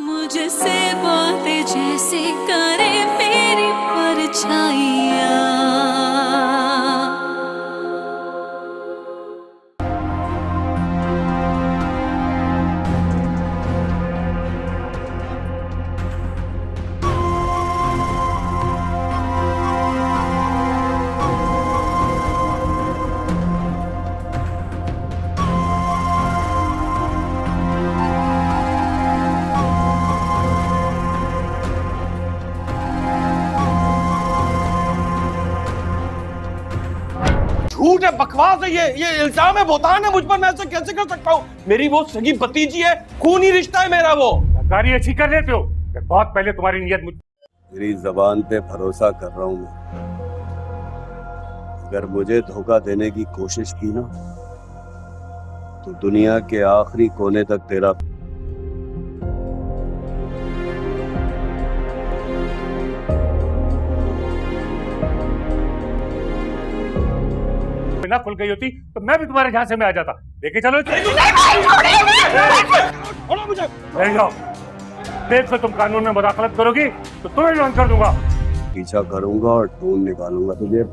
مجھ سے باتیں جیسے کرے میری پرچھائیاں. جھوٹ ہے، بکواس ہے، یہ الزام ہے، بہتان ہے مجھ پر. میں ایسا کیسے کر سکتا ہوں؟ میری وہ سگی بھتیجی ہے، خونی رشتہ ہے میرا. وہ گاڑی اچھی کر لیتے ہو. بہت پہلے تمہاری نیت تیری زبان پہ بھروسہ کر رہا ہوں میں. اگر مجھے دھوکہ دینے کی کوشش کی نا تو دنیا کے آخری کونے تک تیرا نہ کھل گئی ہوتی تو میں بھی تمہارے جھانسے میں آ جاتا. دیکھے چلو رہ جاؤ. دیکھ لو تم قانون میں مداخلت کرو گی تو تمہیں جوان کر دوں گا. پیچھا کروں گا اور ڈھونڈ نکالوں گا تجھے.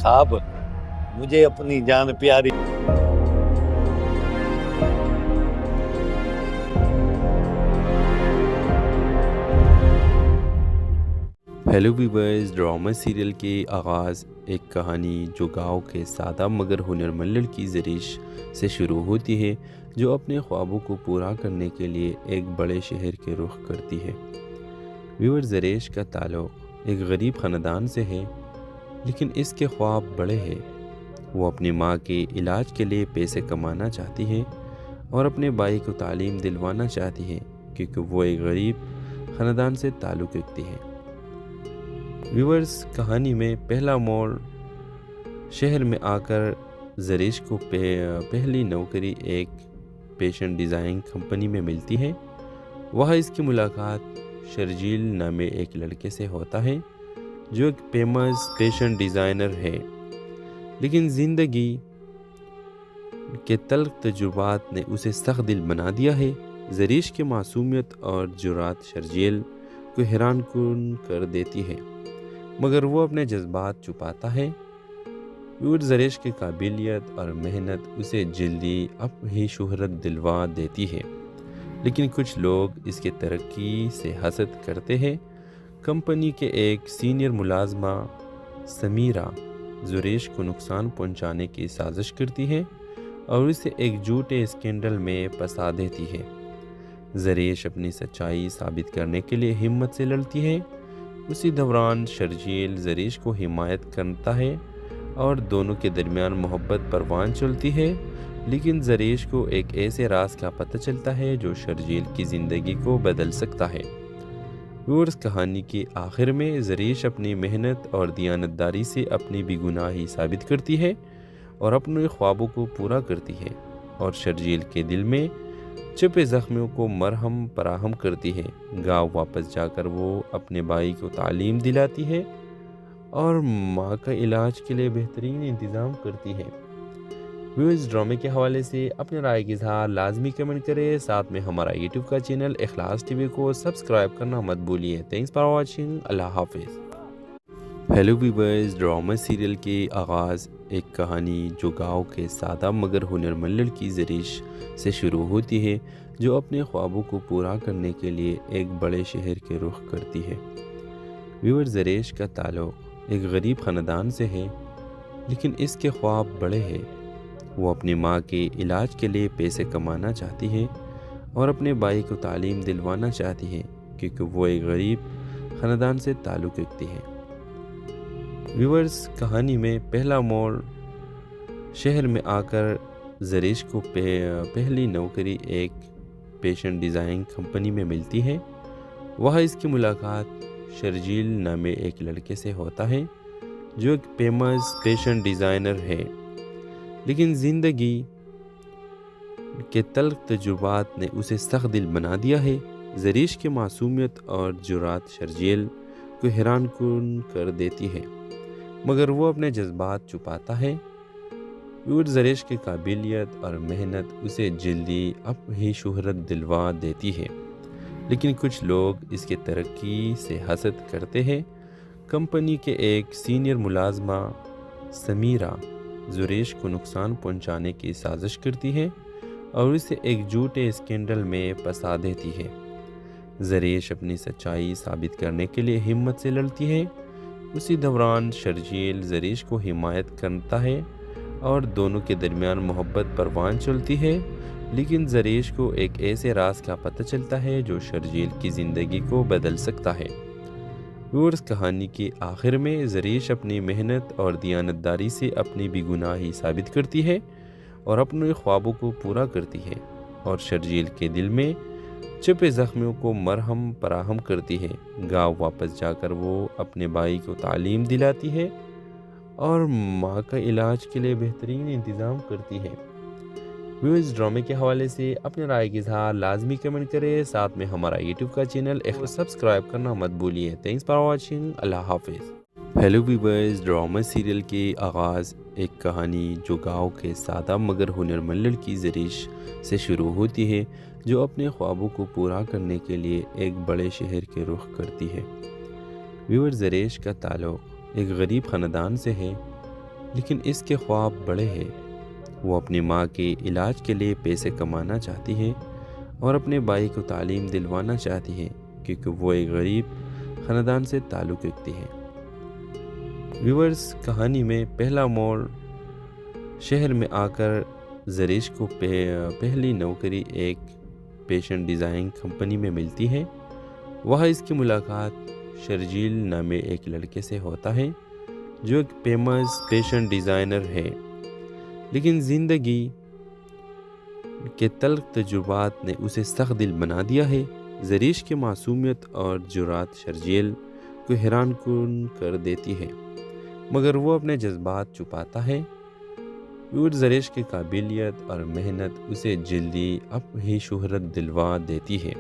صاحب مجھے اپنی جان پیاری. ہیلو ویورز، ڈرامہ سیریل کے آغاز ایک کہانی جو گاؤں کے سادہ مگر ہنرمند لڑکی زریش سے شروع ہوتی ہے، جو اپنے خوابوں کو پورا کرنے کے لیے ایک بڑے شہر کے رخ کرتی ہے. ویور، زریش کا تعلق ایک غریب خاندان سے ہے، لیکن اس کے خواب بڑے ہیں. وہ اپنی ماں کے علاج کے لیے پیسے کمانا چاہتی ہے اور اپنے بھائی کو تعلیم دلوانا چاہتی ہے، کیونکہ وہ ایک غریب خاندان سے تعلق رکھتی ہے. ویورز، کہانی میں پہلا موڑ شہر میں آ کر زریش کو پہلی نوکری ایک فیشن ڈیزائن کمپنی میں ملتی ہے. وہاں اس کی ملاقات شرجیل نامے ایک لڑکے سے ہوتا ہے جو ایک فیمس فیشن ڈیزائنر ہے. لیکن زندگی کے تلخ تجربات نے اسے سخت دل بنا دیا ہے. زریش کی معصومیت اور جرات شرجیل کو حیران کن کر دیتی ہے، مگر وہ اپنے جذبات چھپاتا ہے. زریش کی قابلیت اور محنت اسے جلدی اب ہی شہرت دلوا دیتی ہے، لیکن کچھ لوگ اس کی ترقی سے حسد کرتے ہیں. کمپنی کے ایک سینئر ملازمہ سمیرہ زریش کو نقصان پہنچانے کی سازش کرتی ہے اور اسے ایک جھوٹے اسکینڈل میں پھنسا دیتی ہے. زریش اپنی سچائی ثابت کرنے کے لیے ہمت سے لڑتی ہے. اسی دوران شرجیل زریش کو حمایت کرتا ہے اور دونوں کے درمیان محبت پروان چلتی ہے. لیکن زریش کو ایک ایسے راز کا پتہ چلتا ہے جو شرجیل کی زندگی کو بدل سکتا ہے. ویورز، کہانی کے آخر میں زریش اپنی محنت اور دیانتداری سے اپنی بے گناہی ثابت کرتی ہے اور اپنے خوابوں کو پورا کرتی ہے، اور شرجیل کے دل میں چھپے زخموں کو مرہم فراہم کرتی ہے. گاؤں واپس جا کر وہ اپنے بھائی کو تعلیم دلاتی ہے اور ماں کا علاج کے لیے بہترین انتظام کرتی ہے. ویورز، ڈرامے کے حوالے سے اپنے رائے کی اظہار لازمی کمنٹ کریں. ساتھ میں ہمارا یوٹیوب کا چینل اخلاص ٹی وی کو سبسکرائب کرنا مت بھولیے. Thanks for watching. اللہ حافظ. ہیلو ویورز، ڈرامہ سیریل کے آغاز ایک کہانی جو گاؤں کے سادہ مگر ہنرمند لڑکی زریش سے شروع ہوتی ہے، جو اپنے خوابوں کو پورا کرنے کے لیے ایک بڑے شہر کے رخ کرتی ہے. ویور، زریش کا تعلق ایک غریب خاندان سے ہے، لیکن اس کے خواب بڑے ہیں. وہ اپنی ماں کے علاج کے لیے پیسے کمانا چاہتی ہے اور اپنے بھائی کو تعلیم دلوانا چاہتی ہے، کیونکہ وہ ایک غریب خاندان سے تعلق رکھتی ہے. ویورز، کہانی میں پہلا موڑ شہر میں آ کر زریش کو پہلی نوکری ایک فیشن ڈیزائن کمپنی میں ملتی ہے. وہاں اس کی ملاقات شرجیل نامے ایک لڑکے سے ہوتا ہے جو ایک فیمس فیشن ڈیزائنر ہے. لیکن زندگی کے تلخ تجربات نے اسے سخت دل بنا دیا ہے. زریش کی معصومیت اور جرات شرجیل کو حیران کن کر دیتی ہے، مگر وہ اپنے جذبات چھپاتا ہے۔ زریش کی قابلیت اور محنت اسے جلدی اپنی شہرت دلوا دیتی ہے، لیکن کچھ لوگ اس کی ترقی سے حسد کرتے ہیں۔ کمپنی کے ایک سینئر ملازمہ سمیرہ زریش کو نقصان پہنچانے کی سازش کرتی ہے اور اسے ایک جھوٹے اسکینڈل میں پھنسا دیتی ہے۔ زریش اپنی سچائی ثابت کرنے کے لیے ہمت سے لڑتی ہے۔ اسی دوران شرجیل زریش کو حمایت کرتا ہے اور دونوں کے درمیان محبت پروان چلتی ہے، لیکن زریش کو ایک ایسے راز کا پتہ چلتا ہے جو شرجیل کی زندگی کو بدل سکتا ہے۔ کہانی کے آخر میں زریش اپنی محنت اور دیانتداری سے اپنی بے گناہی ثابت کرتی ہے اور اپنے خوابوں کو پورا کرتی ہے، اور شرجیل کے دل میں چھپے زخموں کو مرہم فراہم کرتی ہے۔ گاؤں واپس جا کر وہ اپنے بھائی کو تعلیم دلاتی ہے اور ماں کا علاج کے لیے بہترین انتظام کرتی ہے۔ ویورز، ڈرامے کے حوالے سے اپنے رائے کا اظہار لازمی کمنٹ کریں، ساتھ میں ہمارا یوٹیوب کا چینل سبسکرائب کرنا مت بھولیے۔ تھینکس فار واچنگ، اللہ حافظ۔ ہیلو ویورز، ڈرامہ سیریل کے آغاز ایک کہانی جو گاؤں کے سادہ مگر ہنرمند لڑکی زریش سے شروع ہوتی ہے، جو اپنے خوابوں کو پورا کرنے کے لیے ایک بڑے شہر کے رخ کرتی ہے۔ ویور، زریش کا تعلق ایک غریب خاندان سے ہے، لیکن اس کے خواب بڑے ہیں۔ وہ اپنی ماں کے علاج کے لیے پیسے کمانا چاہتی ہے اور اپنے بھائی کو تعلیم دلوانا چاہتی ہے، کیونکہ وہ ایک غریب خاندان سے تعلق رکھتی ہے۔ ویورز، کہانی میں پہلا موڑ شہر میں آ کر زریش کو پہلی نوکری ایک فیشن ڈیزائن کمپنی میں ملتی ہے۔ وہاں اس کی ملاقات شرجیل نامے ایک لڑکے سے ہوتا ہے جو ایک فیمس فیشن ڈیزائنر ہے، لیکن زندگی کے تلخ تجربات نے اسے سخت دل بنا دیا ہے۔ زریش کی معصومیت اور جرات شرجیل کو حیران کن کر دیتی ہے، مگر وہ اپنے جذبات چھپاتا ہے۔ زریش کی قابلیت اور محنت اسے جلدی اپنی شہرت دلوا دیتی ہے،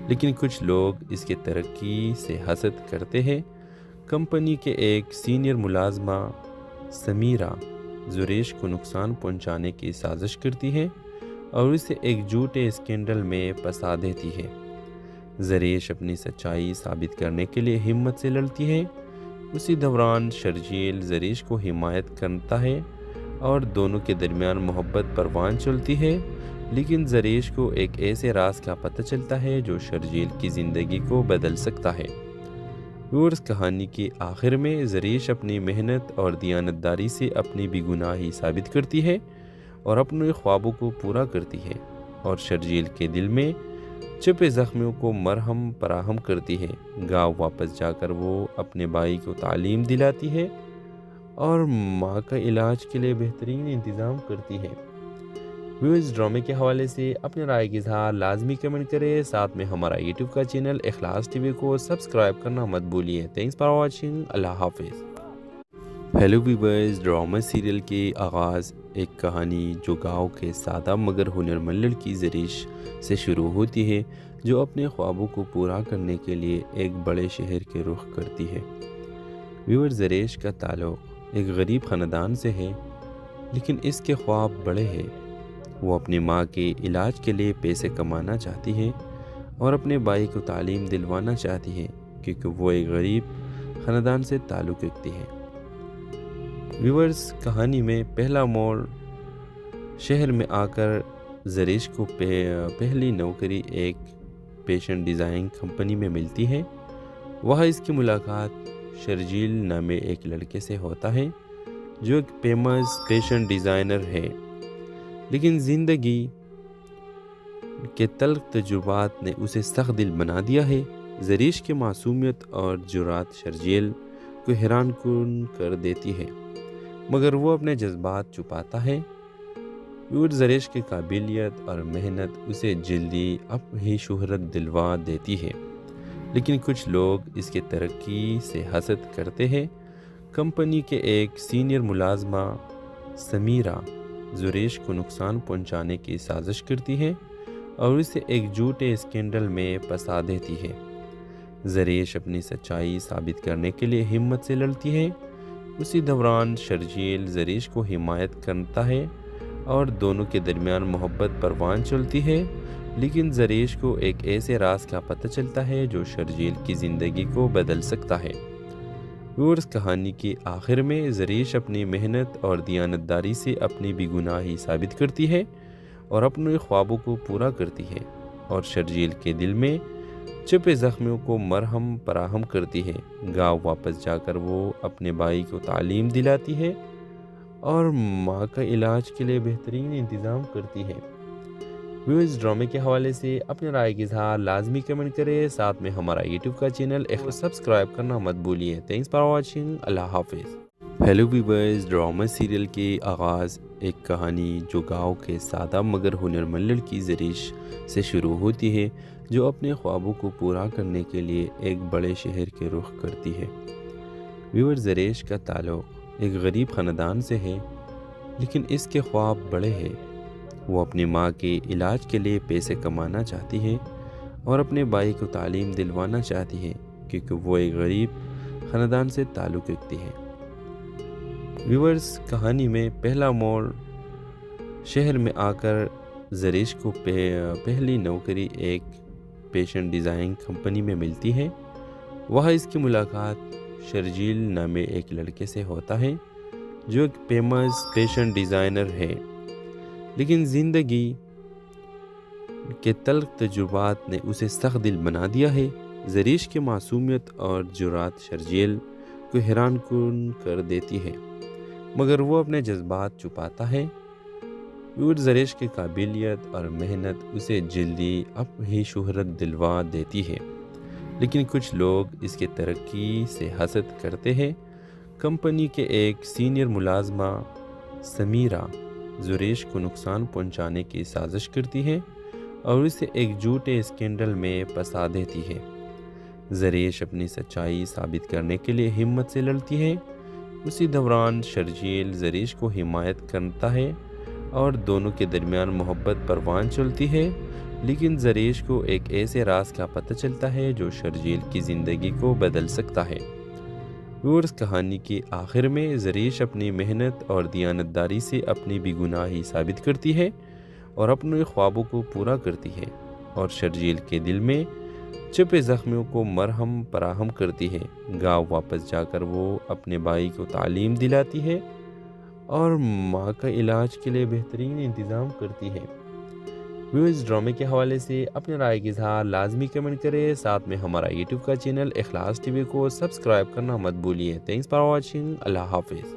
لیکن کچھ لوگ اس کی ترقی سے حسد کرتے ہیں۔ کمپنی کے ایک سینئر ملازمہ سمیرہ زریش کو نقصان پہنچانے کی سازش کرتی ہے اور اسے ایک جھوٹے اسکینڈل میں پھنسا دیتی ہے۔ زریش اپنی سچائی ثابت کرنے کے لیے ہمت سے لڑتی ہے۔ اسی دوران شرجیل زریش کو حمایت کرتا ہے اور دونوں کے درمیان محبت پروان چلتی ہے، لیکن زریش کو ایک ایسے راز کا پتہ چلتا ہے جو شرجیل کی زندگی کو بدل سکتا ہے۔ کہانی کے آخر میں زریش اپنی محنت اور دیانتداری سے اپنی بے گناہی ثابت کرتی ہے اور اپنے خوابوں کو پورا کرتی ہے، اور شرجیل کے دل میں چھپے زخموں کو مرہم فراہم کرتی ہے۔ گاؤں واپس جا کر وہ اپنے بھائی کو تعلیم دلاتی ہے اور ماں کا علاج کے لیے بہترین انتظام کرتی ہے۔ ویورز، ڈرامے کے حوالے سے اپنے رائے کا اظہار لازمی کمنٹ کریں، ساتھ میں ہمارا یوٹیوب کا چینل اخلاص ٹی وی کو سبسکرائب کرنا مت بھولیے۔ تھینکس فار واچنگ، اللہ حافظ۔ ہیلو ویورز، ڈرامہ سیریل کے آغاز ایک کہانی جو گاؤں کے سادہ مگر ہنرمند لڑکی زریش سے شروع ہوتی ہے، جو اپنے خوابوں کو پورا کرنے کے لیے ایک بڑے شہر کے رخ کرتی ہے۔ ویور، زریش کا تعلق ایک غریب خاندان سے ہے، لیکن اس کے خواب بڑے ہیں۔ وہ اپنی ماں کے علاج کے لیے پیسے کمانا چاہتی ہے اور اپنے بھائی کو تعلیم دلوانا چاہتی ہے، کیونکہ وہ ایک غریب خاندان سے تعلق رکھتی ہے۔ ویورز، کہانی میں پہلا موڑ شہر میں آ کر زریش کو پہلی نوکری ایک فیشن ڈیزائن کمپنی میں ملتی ہے۔ وہاں اس کی ملاقات شرجیل نامے ایک لڑکے سے ہوتا ہے جو ایک فیمس فیشن ڈیزائنر ہے، لیکن زندگی کے تلخ تجربات نے اسے سخت دل بنا دیا ہے۔ زریش کی معصومیت اور جرات شرجیل کو حیران کن کر دیتی ہے، مگر وہ اپنے جذبات چھپاتا ہے۔ زریش کی قابلیت اور محنت اسے جلدی اپنی شہرت دلوا دیتی ہے، لیکن کچھ لوگ اس کی ترقی سے حسد کرتے ہیں۔ کمپنی کے ایک سینئر ملازمہ سمیرہ زریش کو نقصان پہنچانے کی سازش کرتی ہے اور اسے ایک جھوٹے اسکینڈل میں پھنسا دیتی ہے۔ زریش اپنی سچائی ثابت کرنے کے لیے ہمت سے لڑتی ہے۔ اسی دوران شرجیل زریش کو حمایت کرتا ہے اور دونوں کے درمیان محبت پروان چلتی ہے، لیکن زریش کو ایک ایسے راز کا پتہ چلتا ہے جو شرجیل کی زندگی کو بدل سکتا ہے۔ ویورز، کہانی کے آخر میں زریش اپنی محنت اور دیانتداری سے اپنی بے گناہی ثابت کرتی ہے اور اپنے خوابوں کو پورا کرتی ہے، اور شرجیل کے دل میں چھپے زخموں کو مرہم فراہم کرتی ہے۔ گاؤں واپس جا کر وہ اپنے بھائی کو تعلیم دلاتی ہے اور ماں کا علاج کے لیے بہترین انتظام کرتی ہے۔ ویورز، ڈرامے کے حوالے سے اپنے رائے کا اظہار لازمی کمنٹ کریں، ساتھ میں ہمارا یوٹیوب کا چینل سبسکرائب کرنا مت بھولیے۔ تھینکس فار واچنگ، اللہ حافظ۔ ہیلو ویورز، ڈرامہ سیریل کے آغاز ایک کہانی جو گاؤں کے سادہ مگر ہنرمند لڑکی زریش سے شروع ہوتی ہے، جو اپنے خوابوں کو پورا کرنے کے لیے ایک بڑے شہر کے رخ کرتی ہے۔ ویور، زریش کا تعلق ایک غریب خاندان سے ہے، لیکن اس کے خواب بڑے ہیں۔ وہ اپنی ماں کے علاج کے لیے پیسے کمانا چاہتی ہے اور اپنے بھائی کو تعلیم دلوانا چاہتی ہے، کیونکہ وہ ایک غریب خاندان سے تعلق رکھتی ہے۔ ویورز، کہانی میں پہلا موڑ شہر میں آ کر زریش کو پہلی نوکری ایک فیشن ڈیزائن کمپنی میں ملتی ہے۔ وہاں اس کی ملاقات شرجیل نامے ایک لڑکے سے ہوتا ہے جو ایک فیمس فیشن ڈیزائنر ہے، لیکن زندگی کے تلخ تجربات نے اسے سخت دل بنا دیا ہے۔ زریش کی معصومیت اور جرات شرجیل کو حیران کن کر دیتی ہے، مگر وہ اپنے جذبات چھپاتا ہے۔ زریش کی قابلیت اور محنت اسے جلدی اپنی شہرت دلوا دیتی ہے، لیکن کچھ لوگ اس کی ترقی سے حسد کرتے ہیں۔ کمپنی کے ایک سینئر ملازمہ سمیرہ زریش کو نقصان پہنچانے کی سازش کرتی ہے اور اسے ایک جھوٹے اسکینڈل میں پھنسا دیتی ہے۔ زریش اپنی سچائی ثابت کرنے کے لیے ہمت سے لڑتی ہے۔ اسی دوران شرجیل زریش کو حمایت کرتا ہے اور دونوں کے درمیان محبت پروان چلتی ہے، لیکن زریش کو ایک ایسے راز کا پتہ چلتا ہے جو شرجیل کی زندگی کو بدل سکتا ہے۔ ویورز، کہانی کے آخر میں زریش اپنی محنت اور دیانتداری سے اپنی بے گناہی ثابت کرتی ہے اور اپنے خوابوں کو پورا کرتی ہے، اور شرجیل کے دل میں چھپے زخموں کو مرہم فراہم کرتی ہے۔ گاؤں واپس جا کر وہ اپنے بھائی کو تعلیم دلاتی ہے اور ماں کا علاج کے لیے بہترین انتظام کرتی ہے۔ ویورز، ڈرامے کے حوالے سے اپنے رائے کا اظہار لازمی کمنٹ کریں، ساتھ میں ہمارا یوٹیوب کا چینل اخلاص ٹی وی کو سبسکرائب کرنا مت بھولیے۔ تھینکس فار واچنگ، اللہ حافظ۔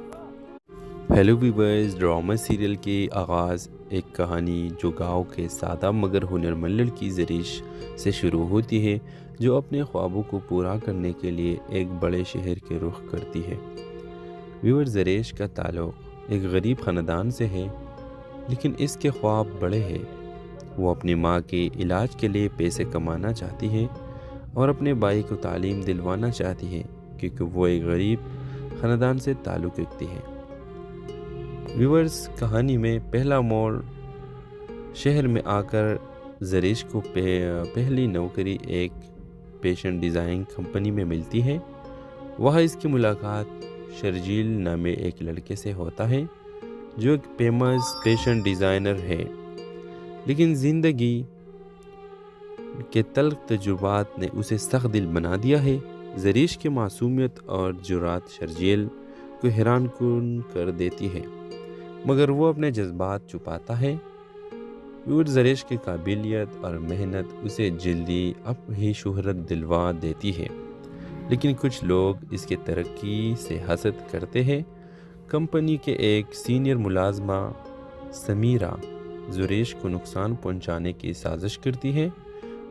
ہیلو ویورز، ڈرامہ سیریل کے آغاز ایک کہانی جو گاؤں کے سادہ مگر ہنرمند لڑکی زریش سے شروع ہوتی ہے، جو اپنے خوابوں کو پورا کرنے کے لیے ایک بڑے شہر کے رخ کرتی ہے۔ ویور، زریش کا تعلق ایک غریب خاندان سے ہے، لیکن اس کے خواب بڑے ہیں۔ وہ اپنی ماں کے علاج کے لیے پیسے کمانا چاہتی ہے اور اپنے بھائی کو تعلیم دلوانا چاہتی ہے، کیونکہ وہ ایک غریب خاندان سے تعلق رکھتی ہے۔ ویورز، کہانی میں پہلا موڑ شہر میں آ کر زریش کو پہلی نوکری ایک فیشن ڈیزائن کمپنی میں ملتی ہے۔ وہاں اس کی ملاقات شرجیل نامے ایک لڑکے سے ہوتا ہے جو ایک فیمس فیشن ڈیزائنر ہے، لیکن زندگی کے تلخ تجربات نے اسے سخت دل بنا دیا ہے۔ زریش کی معصومیت اور جرات شرجیل کو حیران کن کر دیتی ہے، مگر وہ اپنے جذبات چھپاتا ہے۔ زریش کی قابلیت اور محنت اسے جلدی اپنی شہرت دلوا دیتی ہے، لیکن کچھ لوگ اس کی ترقی سے حسد کرتے ہیں۔ کمپنی کے ایک سینئر ملازمہ سمیرہ زریش کو نقصان پہنچانے کی سازش کرتی ہے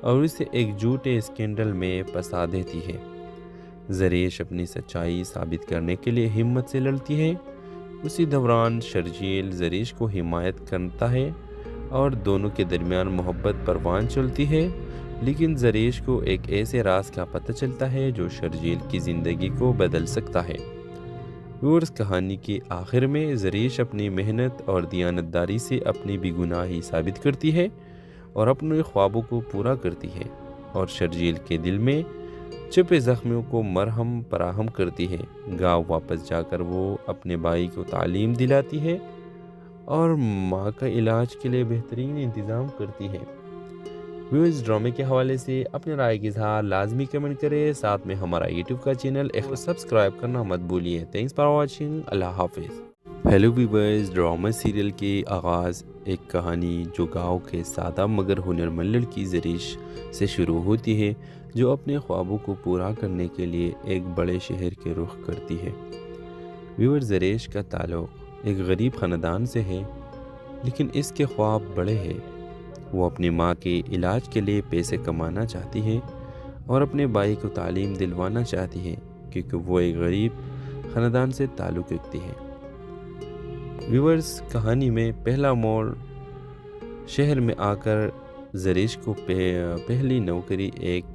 اور اسے ایک جھوٹے اسکینڈل میں پھنسا دیتی ہے۔ زریش اپنی سچائی ثابت کرنے کے لیے ہمت سے لڑتی ہے۔ اسی دوران شرجیل زریش کو حمایت کرتا ہے اور دونوں کے درمیان محبت پروان چلتی ہے، لیکن زریش کو ایک ایسے راز کا پتہ چلتا ہے جو شرجیل کی زندگی کو بدل سکتا ہے۔ ویورز، کہانی کے آخر میں زریش اپنی محنت اور دیانتداری سے اپنی بے گناہی ثابت کرتی ہے اور اپنے خوابوں کو پورا کرتی ہے، اور شرجیل کے دل میں چھپے زخمیوں کو مرہم فراہم کرتی ہے۔ گاؤں واپس جا کر وہ اپنے بھائی کو تعلیم دلاتی ہے اور ماں کا علاج کے لیے بہترین انتظام کرتی ہے۔ ویورز، ڈرامے کے حوالے سے اپنے رائے کا اظہار لازمی کمنٹ کریں، ساتھ میں ہمارا یوٹیوب کا چینل سبسکرائب کرنا مت بھولیے۔ تھینکس فار واچنگ، اللہ حافظ۔ ہیلو ویورز، ڈرامہ سیریل کے آغاز ایک کہانی جو گاؤں کے سادہ مگر ہنرمند لڑکی زریش سے شروع ہوتی ہے، جو اپنے خوابوں کو پورا کرنے کے لیے ایک بڑے شہر کے رخ کرتی ہے۔ ویور، زریش کا تعلق ایک غریب خاندان سے ہے، لیکن اس کے خواب بڑے ہیں۔ وہ اپنی ماں کے علاج کے لیے پیسے کمانا چاہتی ہے اور اپنے بھائی کو تعلیم دلوانا چاہتی ہے، کیونکہ وہ ایک غریب خاندان سے تعلق رکھتی ہے۔ ویورز، کہانی میں پہلا موڑ شہر میں آ کر زریش کو پہلی نوکری ایک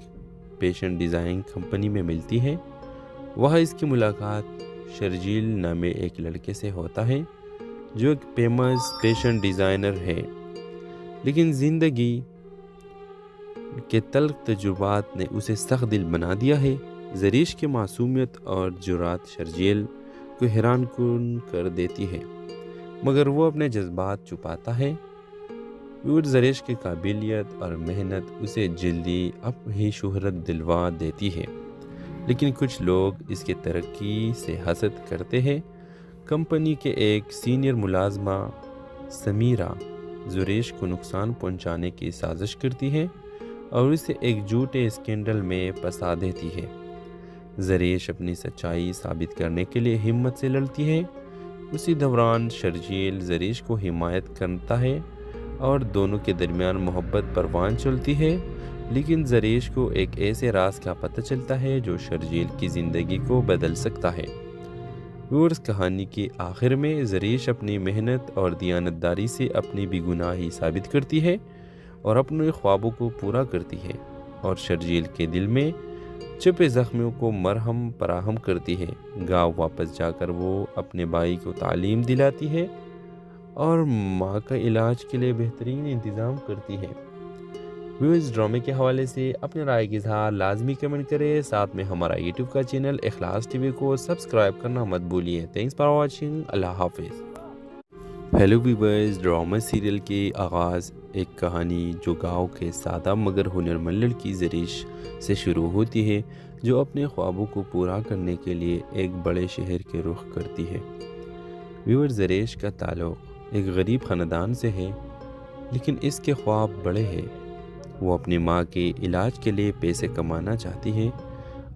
فیشن ڈیزائن کمپنی میں ملتی ہے۔ وہاں اس کی ملاقات شرجیل نامے ایک لڑکے سے ہوتا ہے جو ایک فیمس فیشن ڈیزائنر ہے، لیکن زندگی کے تلخ تجربات نے اسے سخت دل بنا دیا ہے۔ زریش کی معصومیت اور جرات شرجیل کو حیران کن کر دیتی ہے، مگر وہ اپنے جذبات چھپاتا ہے۔ زریش کی قابلیت اور محنت اسے جلدی اپنی شہرت دلوا دیتی ہے، لیکن کچھ لوگ اس کی ترقی سے حسد کرتے ہیں۔ کمپنی کے ایک سینئر ملازمہ سمیرہ زریش کو نقصان پہنچانے کی سازش کرتی ہے اور اسے ایک جھوٹے اسکینڈل میں پھنسا دیتی ہے۔ زریش اپنی سچائی ثابت کرنے کے لیے ہمت سے لڑتی ہے۔ اسی دوران شرجیل زریش کو حمایت کرتا ہے اور دونوں کے درمیان محبت پروان چلتی ہے، لیکن زریش کو ایک ایسے راز کا پتہ چلتا ہے جو شرجیل کی زندگی کو بدل سکتا ہے۔ ویورز، کہانی کے آخر میں زریش اپنی محنت اور دیانتداری سے اپنی بے گناہی ثابت کرتی ہے اور اپنے خوابوں کو پورا کرتی ہے، اور شرجیل کے دل میں چھپے زخمیوں کو مرہم فراہم کرتی ہے۔ گاؤں واپس جا کر وہ اپنے بھائی کو تعلیم دلاتی ہے اور ماں کا علاج کے لیے بہترین انتظام کرتی ہے۔ ویورز، ڈرامے کے حوالے سے اپنے رائے کا اظہار لازمی کمنٹ کریں، ساتھ میں ہمارا یوٹیوب کا چینل اخلاص ٹی وی کو سبسکرائب کرنا مت بھولیے۔ تھینکس فار واچنگ، اللہ حافظ۔ ہیلو ویورز، ڈرامہ سیریل کے آغاز ایک کہانی جو گاؤں کے سادہ مگر ہنرمند لڑکی زریش سے شروع ہوتی ہے، جو اپنے خوابوں کو پورا کرنے کے لیے ایک بڑے شہر کے رخ کرتی ہے۔ ویور، زریش کا تعلق ایک غریب خاندان سے ہے، لیکن اس کے خواب بڑے ہیں۔ وہ اپنی ماں کے علاج کے لیے پیسے کمانا چاہتی ہے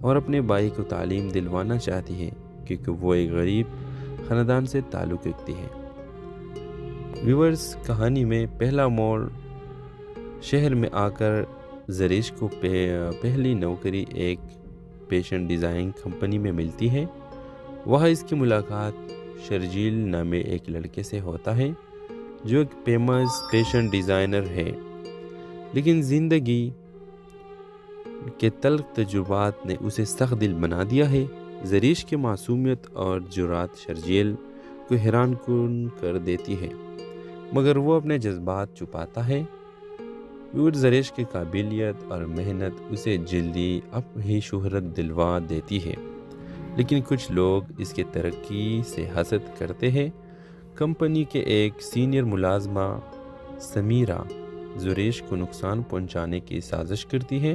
اور اپنے بھائی کو تعلیم دلوانا چاہتی ہے، کیونکہ وہ ایک غریب خاندان سے تعلق رکھتی ہے۔ ویورز، کہانی میں پہلا موڑ شہر میں آ کر زریش کو پہلی نوکری ایک فیشن ڈیزائن کمپنی میں ملتی ہے۔ وہاں اس کی ملاقات شرجیل نامے ایک لڑکے سے ہوتا ہے جو ایک فیمس فیشن ڈیزائنر ہے، لیکن زندگی کے تلخ تجربات نے اسے سخت دل بنا دیا ہے۔ زریش کی معصومیت اور جرات شرجیل کو حیران کن کر دیتی ہے، مگر وہ اپنے جذبات چھپاتا ہے۔ زریش کی قابلیت اور محنت اسے جلدی اپنی شہرت دلوا دیتی ہے، لیکن کچھ لوگ اس کی ترقی سے حسد کرتے ہیں۔ کمپنی کے ایک سینئر ملازمہ سمیرہ زریش کو نقصان پہنچانے کی سازش کرتی ہے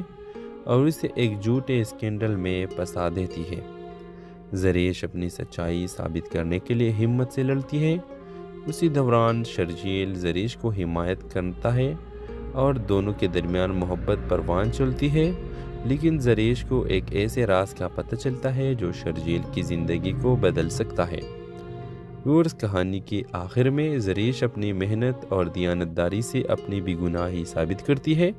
اور اسے ایک جھوٹے اسکینڈل میں پھنسا دیتی ہے۔ زریش اپنی سچائی ثابت کرنے کے لیے ہمت سے لڑتی ہے۔ اسی دوران شرجیل زریش کو حمایت کرتا ہے اور دونوں کے درمیان محبت پروان چلتی ہے، لیکن زریش کو ایک ایسے راز کا پتہ چلتا ہے جو شرجیل کی زندگی کو بدل سکتا ہے۔ ویورز، کہانی کے آخر میں زریش اپنی محنت اور دیانتداری سے اپنی بے گناہی ثابت کرتی ہے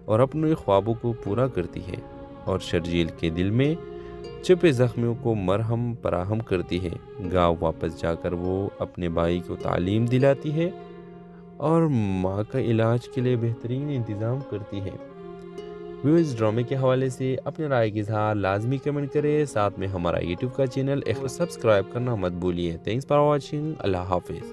اور اپنے خوابوں کو پورا کرتی ہے، اور شرجیل کے دل میں چھپے زخمیوں کو مرہم فراہم کرتی ہے۔ گاؤں واپس جا کر وہ اپنے بھائی کو تعلیم دلاتی ہے اور ماں کا علاج کے لیے بہترین انتظام کرتی ہے۔ ویورز، ڈرامے کے حوالے سے اپنے رائے کا اظہار لازمی کمنٹ کریں، ساتھ میں ہمارا یوٹیوب کا چینل سبسکرائب کرنا مت بھولیے۔ تھینکس فار واچنگ، اللہ حافظ۔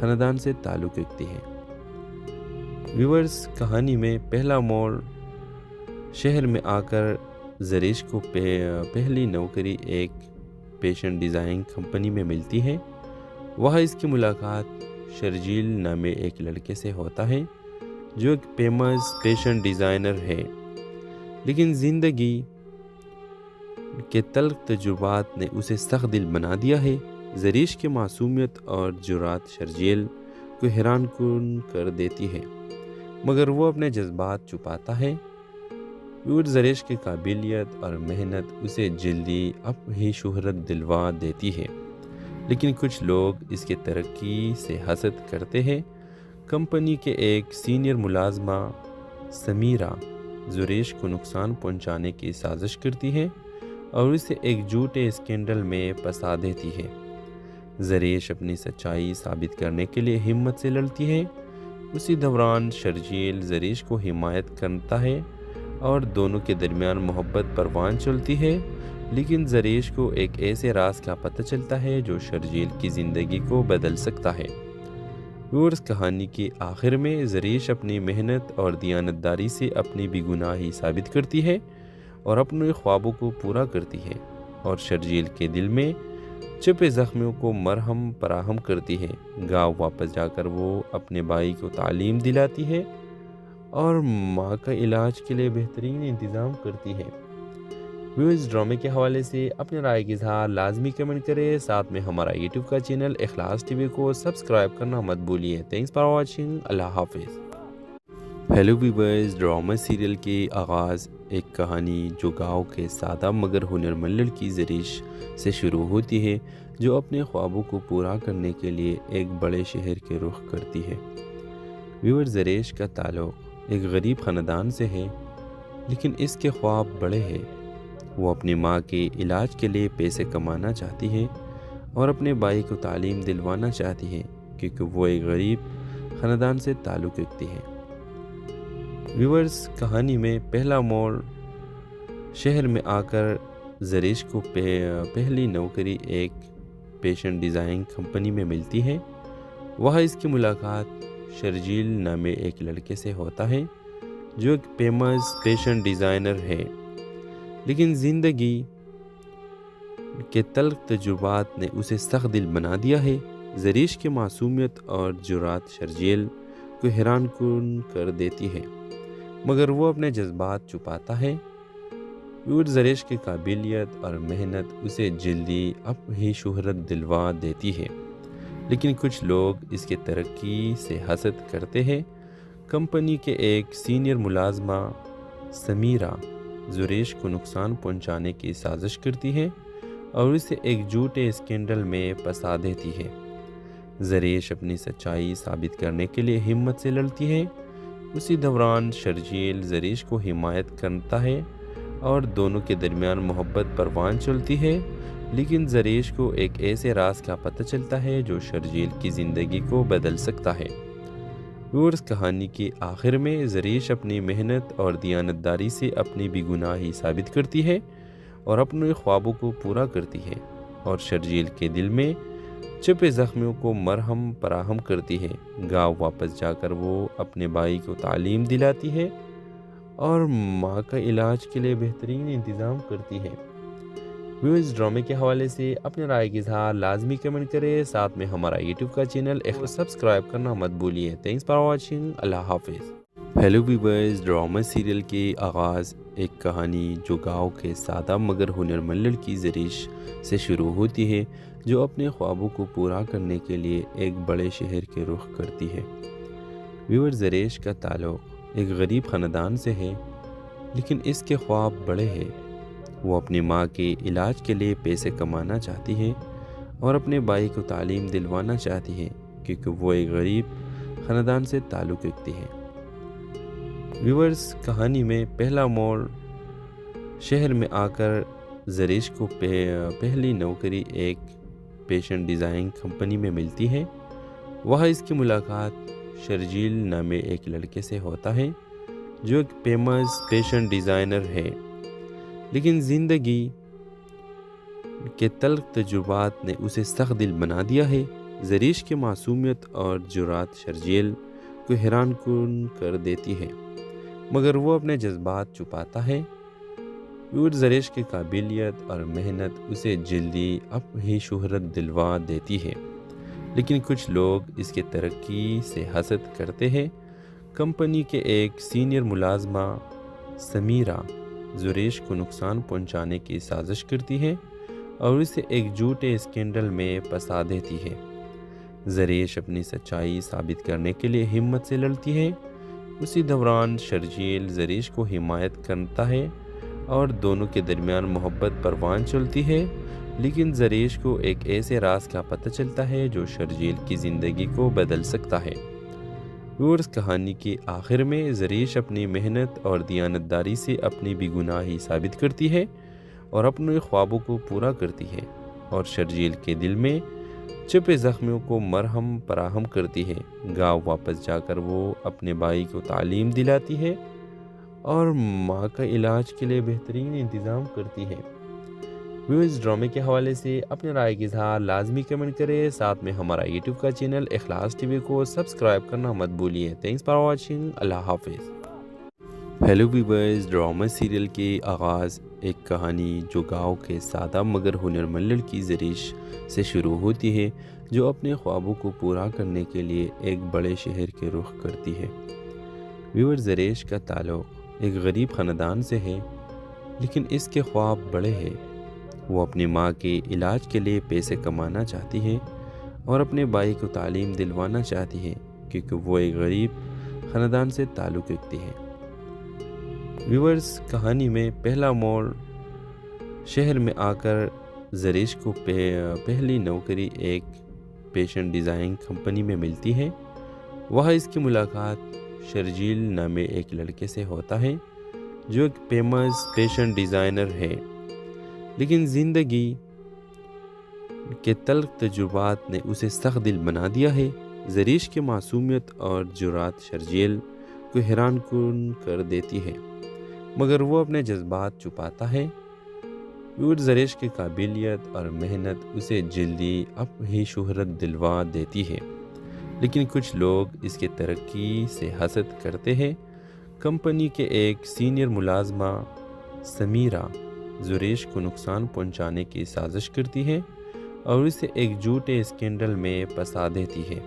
خاندان سے تعلق رکھتی ہے۔ ویورز، کہانی میں پہلا موڑ شہر میں آ کر زریش کو پہلی نوکری ایک فیشن ڈیزائن کمپنی میں ملتی ہے۔ وہاں اس کی ملاقات شرجیل نامے ایک لڑکے سے ہوتا ہے جو ایک فیمس فیشن ڈیزائنر ہے، لیکن زندگی کے تلخ تجربات نے اسے سخت دل بنا دیا ہے۔ زریش کی معصومیت اور جرات شرجیل کو حیران کن کر دیتی ہے، مگر وہ اپنے جذبات چھپاتا ہے۔ زریش کی قابلیت اور محنت اسے جلدی اپنی شہرت دلوا دیتی ہے، لیکن کچھ لوگ اس کی ترقی سے حسد کرتے ہیں۔ کمپنی کے ایک سینئر ملازمہ سمیرہ زریش کو نقصان پہنچانے کی سازش کرتی ہے اور اسے ایک جھوٹے اسکینڈل میں پھنسا دیتی ہے۔ زریش اپنی سچائی ثابت کرنے کے لیے ہمت سے لڑتی ہے۔ اسی دوران شرجیل زریش کو حمایت کرتا ہے اور دونوں کے درمیان محبت پروان چلتی ہے، لیکن زریش کو ایک ایسے راز کا پتہ چلتا ہے جو شرجیل کی زندگی کو بدل سکتا ہے۔ ویورز، کہانی کے آخر میں زریش اپنی محنت اور دیانتداری سے اپنی بے گناہی ثابت کرتی ہے اور اپنے خوابوں کو پورا کرتی ہے، اور شرجیل کے دل میں چھپے زخموں کو مرہم فراہم کرتی ہے۔ گاؤں واپس جا کر وہ اپنے بھائی کو تعلیم دلاتی ہے اور ماں کا علاج کے لیے بہترین انتظام کرتی ہے۔ ویورز، ڈرامے کے حوالے سے اپنے رائے کا اظہار لازمی کمنٹ کریں، ساتھ میں ہمارا یوٹیوب کا چینل اخلاص ٹی وی کو سبسکرائب کرنا مت بھولیے۔ تھینکس فار واچنگ، اللہ حافظ۔ ہیلو ویورز، ڈرامہ سیریل کے آغاز ایک کہانی جو گاؤں کے سادہ مگر ہنرمند لڑکی زریش سے شروع ہوتی ہے، جو اپنے خوابوں کو پورا کرنے کے لیے ایک بڑے شہر کے رخ کرتی ہے۔ ویورز، زریش کا تعلق ایک غریب خاندان سے ہے، لیکن اس کے خواب بڑے ہیں۔ وہ اپنی ماں کے علاج کے لیے پیسے کمانا چاہتی ہے اور اپنے بھائی کو تعلیم دلوانا چاہتی ہے، کیونکہ وہ ایک غریب خاندان سے تعلق رکھتی ہے۔ ویورز، کہانی میں پہلا موڑ شہر میں آ کر زریش کو پہلی نوکری ایک فیشن ڈیزائن کمپنی میں ملتی ہے۔ وہاں اس کی ملاقات شرجیل نامے ایک لڑکے سے ہوتا ہے جو ایک فیمس فیشن ڈیزائنر ہے، لیکن زندگی کے تلخ تجربات نے اسے سخت دل بنا دیا ہے۔ زریش کی معصومیت اور جرات شرجیل کو حیران کن کر دیتی ہے، مگر وہ اپنے جذبات چھپاتا ہے۔ زریش کی قابلیت اور محنت اسے جلدی اپنی شہرت دلوا دیتی ہے، لیکن کچھ لوگ اس کی ترقی سے حسد کرتے ہیں۔ کمپنی کے ایک سینئر ملازمہ سمیرہ زریش کو نقصان پہنچانے کی سازش کرتی ہے اور اسے ایک جھوٹے اسکینڈل میں پھنسا دیتی ہے۔ زریش اپنی سچائی ثابت کرنے کے لیے ہمت سے لڑتی ہے۔ اسی دوران شرجیل زریش کو حمایت کرتا ہے اور دونوں کے درمیان محبت پروان چلتی ہے، لیکن زریش کو ایک ایسے راز کا پتہ چلتا ہے جو شرجیل کی زندگی کو بدل سکتا ہے۔ ویورز، کہانی کے آخر میں زریش اپنی محنت اور دیانتداری سے اپنی بے گناہی ثابت کرتی ہے اور اپنے خوابوں کو پورا کرتی ہے، اور شرجیل کے دل میں چھپے زخموں کو مرہم فراہم کرتی ہے۔ گاؤں واپس جا کر وہ اپنے بھائی کو تعلیم دلاتی ہے اور ماں کا علاج کے لیے بہترین انتظام کرتی ہے۔ ویورز، ڈرامے کے حوالے سے اپنے رائے کا اظہار لازمی کمنٹ کریں، ساتھ میں ہمارا یوٹیوب کا چینل سبسکرائب کرنا مت بھولیے۔ تھینکس فار واچنگ، اللہ حافظ۔ ہیلو ویورز، ڈرامہ سیریل کے آغاز ایک کہانی جو گاؤں کے سادہ مگر ہنرمند لڑکی زریش سے شروع ہوتی ہے، جو اپنے خوابوں کو پورا کرنے کے لیے ایک بڑے شہر کے رخ کرتی ہے۔ ویورز، زریش کا تعلق ایک غریب خاندان سے ہے، لیکن اس کے خواب بڑے ہیں۔ وہ اپنی ماں کے علاج کے لیے پیسے کمانا چاہتی ہے اور اپنے بھائی کو تعلیم دلوانا چاہتی ہے، کیونکہ وہ ایک غریب خاندان سے تعلق رکھتی ہے۔ ویورز، کہانی میں پہلا موڑ شہر میں آ کر زریش کو پہلی نوکری ایک فیشن ڈیزائن کمپنی میں ملتی ہے۔ وہاں اس کی ملاقات شرجیل نامے ایک لڑکے سے ہوتا ہے جو ایک فیمس فیشن ڈیزائنر ہے، لیکن زندگی کے تلخ تجربات نے اسے سخت دل بنا دیا ہے۔ زریش کی معصومیت اور جرات شرجیل کو حیران کن کر دیتی ہے، مگر وہ اپنے جذبات چھپاتا ہے۔ زریش کی قابلیت اور محنت اسے جلدی اپنی شہرت دلوا دیتی ہے، لیکن کچھ لوگ اس کی ترقی سے حسد کرتے ہیں۔ کمپنی کے ایک سینئر ملازمہ سمیرہ زریش کو نقصان پہنچانے کی سازش کرتی ہے اور اسے ایک جھوٹے اسکینڈل میں پھنسا دیتی ہے۔ زریش اپنی سچائی ثابت کرنے کے لیے ہمت سے لڑتی ہے۔ اسی دوران شرجیل زریش کو حمایت کرتا ہے اور دونوں کے درمیان محبت پروان چلتی ہے، لیکن زریش کو ایک ایسے راز کا پتہ چلتا ہے جو شرجیل کی زندگی کو بدل سکتا ہے۔ کہانی کے آخر میں زریش اپنی محنت اور دیانتداری سے اپنی بے گناہی ثابت کرتی ہے اور اپنے خوابوں کو پورا کرتی ہے، اور شرجیل کے دل میں چھپے زخموں کو مرہم فراہم کرتی ہے۔ گاؤں واپس جا کر وہ اپنے بھائی کو تعلیم دلاتی ہے اور ماں کا علاج کے لیے بہترین انتظام کرتی ہے۔ اس ڈرامے کے حوالے سے اپنے رائے کی اظہار لازمی کمنٹ کریں، ساتھ میں ہمارا یوٹیوب کا چینل اخلاص ٹی وی کو سبسکرائب کرنا مت بھولیے۔ تھینکس فار واچنگ، اللہ حافظ۔ ہیلو ویورز، ڈرامہ سیریل کے آغاز ایک کہانی جو گاؤں کے سادہ مگر ہنرمند لڑکی زریش سے شروع ہوتی ہے، جو اپنے خوابوں کو پورا کرنے کے لیے ایک بڑے شہر کے رخ کرتی ہے۔ ویور زریش کا تعلق ایک غریب خاندان سے ہے، لیکن اس کے خواب بڑے ہیں۔ وہ اپنی ماں کے علاج کے لیے پیسے کمانا چاہتی ہے اور اپنے بھائی کو تعلیم دلوانا چاہتی ہے، کیونکہ وہ ایک غریب خاندان سے تعلق رکھتی ہے۔ ویورز، کہانی میں پہلا موڑ شہر میں آ کر زریش کو پہلی نوکری ایک فیشن ڈیزائن کمپنی میں ملتی ہے۔ وہاں اس کی ملاقات شرجیل نامے ایک لڑکے سے ہوتا ہے جو ایک فیمس فیشن ڈیزائنر ہے، لیکن زندگی کے تلخ تجربات نے اسے سخت دل بنا دیا ہے۔ زریش کی معصومیت اور جرات شرجیل کو حیران کن کر دیتی ہے، مگر وہ اپنے جذبات چھپاتا ہے۔ زریش کی قابلیت اور محنت اسے جلدی اپنی شہرت دلوا دیتی ہے، لیکن کچھ لوگ اس کی ترقی سے حسد کرتے ہیں۔ کمپنی کے ایک سینئر ملازمہ سمیرہ زریش کو نقصان پہنچانے کی سازش کرتی ہے اور اسے ایک جھوٹے اسکینڈل میں پھنسا دیتی ہے۔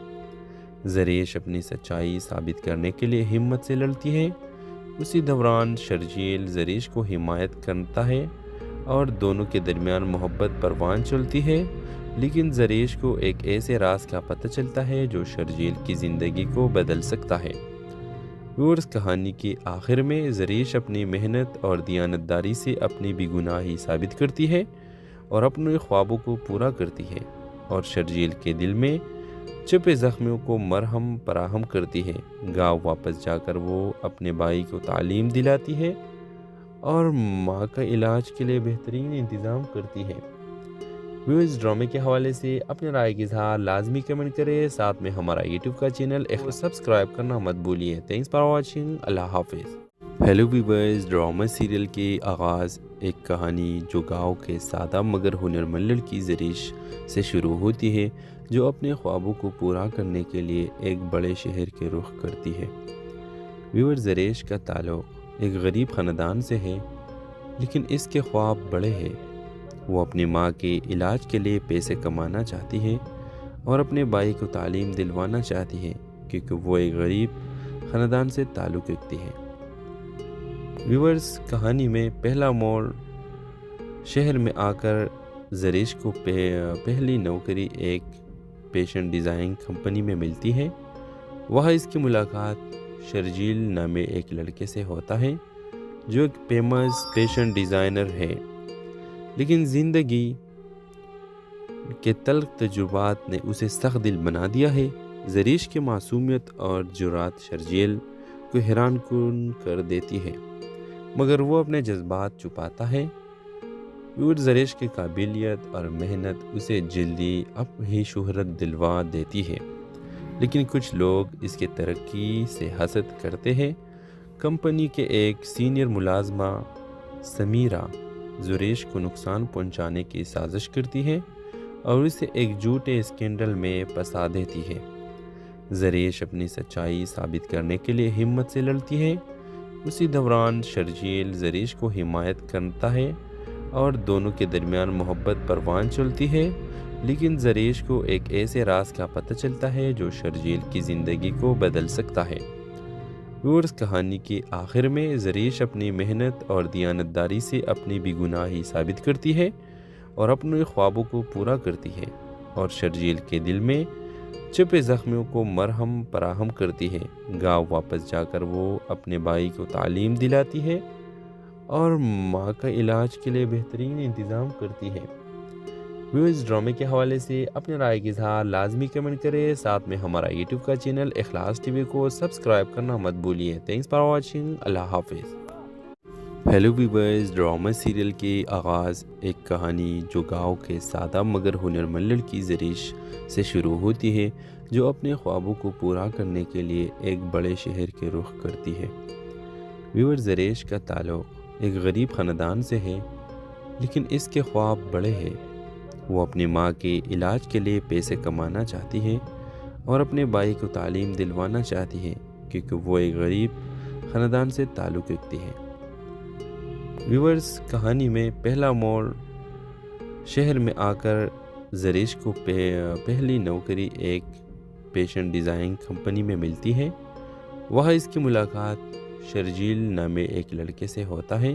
زریش اپنی سچائی ثابت کرنے کے لیے ہمت سے لڑتی ہے۔ اسی دوران شرجیل زریش کو حمایت کرتا ہے اور دونوں کے درمیان محبت پروان چلتی ہے، لیکن زریش کو ایک ایسے راز کا پتہ چلتا ہے جو شرجیل کی زندگی کو بدل سکتا ہے۔ کہانی کے آخر میں زریش اپنی محنت اور دیانتداری سے اپنی بے گناہی ثابت کرتی ہے اور اپنے خوابوں کو پورا کرتی ہے، اور شرجیل کے دل میں چھپے زخموں کو مرہم فراہم کرتی ہے۔ گاؤں واپس جا کر وہ اپنے بھائی کو تعلیم دلاتی ہے اور ماں کا علاج کے لیے بہترین انتظام کرتی ہے۔ اس ڈرامے کے حوالے سے اپنے رائے کی اظہار لازمی کمنٹ کریں، ساتھ میں ہمارا یوٹیوب کا چینل سبسکرائب کرنا مت بھولیے۔ تھینکس فار واچنگ، اللہ حافظ۔ ہیلو ویورز، ڈرامہ سیریل کے آغاز ایک کہانی جو گاؤں کے سادہ مگر ہنرمند لڑکی زریش سے شروع ہوتی ہے، جو اپنے خوابوں کو پورا کرنے کے لیے ایک بڑے شہر کے رخ کرتی ہے۔ ویور زریش کا تعلق ایک غریب خاندان سے ہے، لیکن اس کے خواب بڑے ہیں۔ وہ اپنی ماں کے علاج کے لیے پیسے کمانا چاہتی ہے اور اپنے بھائی کو تعلیم دلوانا چاہتی ہے، کیونکہ وہ ایک غریب خاندان سے تعلق رکھتی ہے۔ ویورز، کہانی میں پہلا موڑ شہر میں آ کر زریش کو پہلی نوکری ایک فیشن ڈیزائن کمپنی میں ملتی ہے۔ وہاں اس کی ملاقات شرجیل نامے ایک لڑکے سے ہوتا ہے جو ایک فیمس فیشن ڈیزائنر ہے، لیکن زندگی کے تلخ تجربات نے اسے سخت دل بنا دیا ہے۔ زریش کی معصومیت اور جرات شرجیل کو حیران کن کر دیتی ہے، مگر وہ اپنے جذبات چھپاتا ہے۔ زریش کی قابلیت اور محنت اسے جلدی اپنی شہرت دلوا دیتی ہے، لیکن کچھ لوگ اس کی ترقی سے حسد کرتے ہیں۔ کمپنی کے ایک سینئر ملازمہ سمیرہ زریش کو نقصان پہنچانے کی سازش کرتی ہے اور اسے ایک جھوٹے اسکینڈل میں پھنسا دیتی ہے۔ زریش اپنی سچائی ثابت کرنے کے لیے ہمت سے لڑتی ہے۔ اسی دوران شرجیل زریش کو حمایت کرتا ہے اور دونوں کے درمیان محبت پروان چلتی ہے، لیکن زریش کو ایک ایسے راز کا پتہ چلتا ہے جو شرجیل کی زندگی کو بدل سکتا ہے۔ ویورز، کہانی کے آخر میں زریش اپنی محنت اور دیانتداری سے اپنی بے گناہی ثابت کرتی ہے اور اپنے خوابوں کو پورا کرتی ہے، اور شرجیل کے دل میں چھپے زخموں کو مرہم فراہم کرتی ہے۔ گاؤں واپس جا کر وہ اپنے بھائی کو تعلیم دلاتی ہے اور ماں کا علاج کے لیے بہترین انتظام کرتی ہے۔ ویورز، ڈرامے کے حوالے سے اپنے رائے کا اظہار لازمی کمنٹ کریں، ساتھ میں ہمارا یوٹیوب کا چینل اخلاص ٹی وی کو سبسکرائب کرنا مت بھولیے۔ Thanks for watching. اللہ حافظ۔ ہیلو ویورز، ڈرامہ سیریل کے آغاز ایک کہانی جو گاؤں کے سادہ مگر ہنرمند لڑکی زریش سے شروع ہوتی ہے، جو اپنے خوابوں کو پورا کرنے کے لیے ایک بڑے شہر کے رخ کرتی ہے۔ ویورز، زریش کا تعلق ایک غریب خاندان سے ہے، لیکن اس کے خواب بڑے ہیں۔ وہ اپنی ماں کے علاج کے لیے پیسے کمانا چاہتی ہے اور اپنے بھائی کو تعلیم دلوانا چاہتی ہے، کیونکہ وہ ایک غریب خاندان سے تعلق رکھتی ہے۔ ویورز، کہانی میں پہلا موڑ شہر میں آ کر زریش کو پہلی نوکری ایک فیشن ڈیزائن کمپنی میں ملتی ہے۔ وہاں اس کی ملاقات شرجیل نامے ایک لڑکے سے ہوتا ہے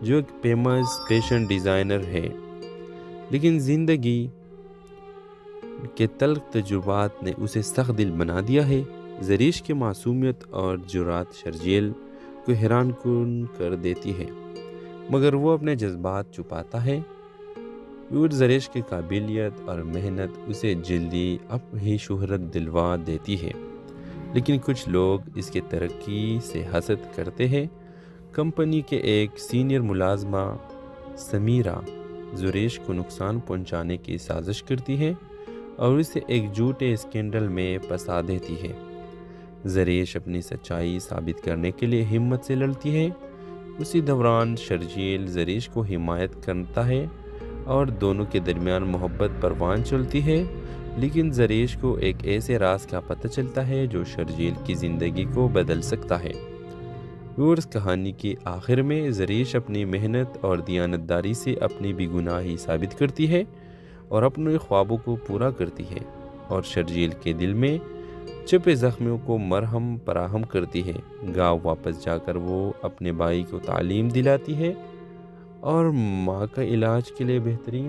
جو ایک فیمس فیشن ڈیزائنر ہے، لیکن زندگی کے تلخ تجربات نے اسے سخت دل بنا دیا ہے۔ زریش کی معصومیت اور جرات شرجیل کو حیران کن کر دیتی ہے، مگر وہ اپنے جذبات چھپاتا ہے۔ زریش کی قابلیت اور محنت اسے جلدی اپنی شہرت دلوا دیتی ہے، لیکن کچھ لوگ اس کی ترقی سے حسد کرتے ہیں۔ کمپنی کے ایک سینئر ملازمہ سمیرہ زریش کو نقصان پہنچانے کی سازش کرتی ہے اور اسے ایک جھوٹے اسکینڈل میں پھنسا دیتی ہے۔ زریش اپنی سچائی ثابت کرنے کے لیے ہمت سے لڑتی ہے۔ اسی دوران شرجیل زریش کو حمایت کرتا ہے اور دونوں کے درمیان محبت پروان چلتی ہے، لیکن زریش کو ایک ایسے راز کا پتہ چلتا ہے جو شرجیل کی زندگی کو بدل سکتا ہے۔ ویورز، کہانی کے آخر میں زریش اپنی محنت اور دیانتداری سے اپنی بے گناہی ثابت کرتی ہے اور اپنے خوابوں کو پورا کرتی ہے، اور شرجیل کے دل میں چھپے زخموں کو مرہم فراہم کرتی ہے۔ گاؤں واپس جا کر وہ اپنے بھائی کو تعلیم دلاتی ہے اور ماں کا علاج کے لیے بہترین